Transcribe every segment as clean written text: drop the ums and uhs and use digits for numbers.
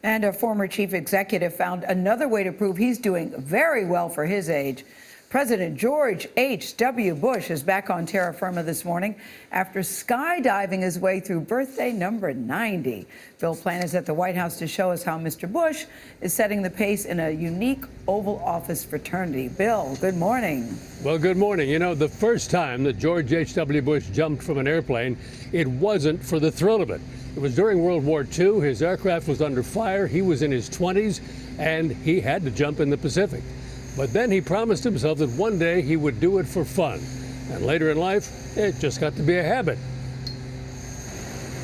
And a former chief executive found another way to prove he's doing very well for his age. President George H.W. Bush is back on terra firma this morning after skydiving his way through birthday number 90. Bill Plante is at the White House to show us how Mr. Bush is setting the pace in a unique Oval Office fraternity. Bill, good morning. Well, good morning. You know, the first time that George H.W. Bush jumped from an airplane, it wasn't for the thrill of it. It was during World War II. His aircraft was under fire. He was in his 20s, and he had to jump in the Pacific. But then he promised himself that one day he would do it for fun. And later in life, it just got to be a habit.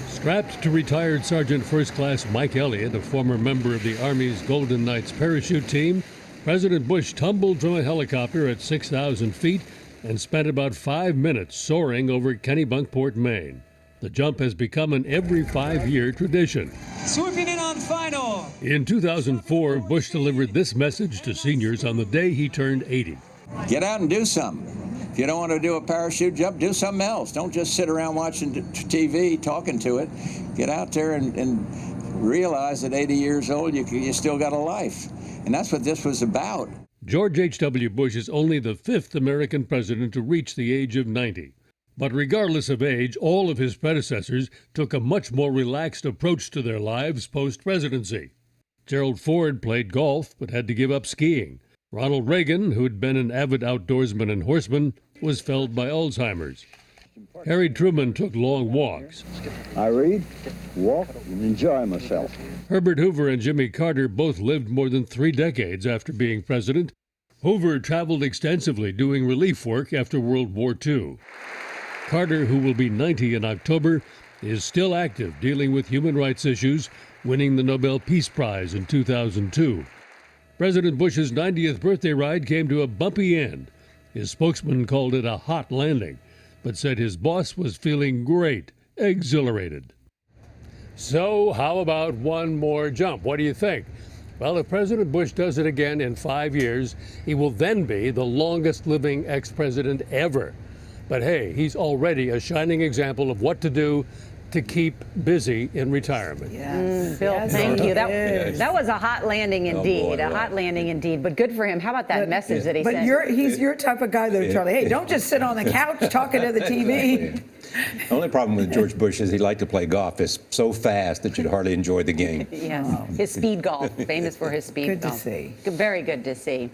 Strapped to retired Sergeant First Class Mike Elliott, a former member of the Army's Golden Knights parachute team, President Bush tumbled from a helicopter at 6,000 feet and spent about 5 minutes soaring over Kennebunkport, Maine. The jump has become an every 5-year tradition. Swooping in on final. In 2004, Bush delivered this message to seniors on the day he turned 80. Get out and do something. If you don't want to do a parachute jump, do something else. Don't just sit around watching TV, talking to it. Get out there and realize at 80 years old, you still got a life. And that's what this was about. George H.W. Bush is only the 5th American president to reach the age of 90. But regardless of age, all of his predecessors took a much more relaxed approach to their lives post-presidency. Gerald Ford played golf but had to give up skiing. Ronald Reagan, who'd been an avid outdoorsman and horseman, was felled by Alzheimer's. Harry Truman took long walks. I read, walk, and enjoy myself. Herbert Hoover and Jimmy Carter both lived more than 3 decades after being president. Hoover traveled extensively doing relief work after World War II. Carter, who will be 90 in October, is still active dealing with human rights issues, winning the Nobel Peace Prize in 2002. President Bush's 90th birthday ride came to a bumpy end. His spokesman called it a hot landing, but said his boss was feeling great, exhilarated. So how about one more jump? What do you think? Well, if President Bush does it again in 5 years, he will then be the longest living ex-president ever. But hey, he's already a shining example of what to do to keep busy in retirement. Yes. Bill, Yes, thank it you. is. That was a hot landing indeed. boy, a hot landing indeed. But good for him. How about that message that he But sent? he's your type of guy, though, Charlie. Hey, don't just sit on the couch talking to the TV. The only problem with George Bush is he liked to play golf. It's so fast that you'd hardly enjoy the game. Yes, his speed golf, famous for his speed Good to golf. see. Very good to see.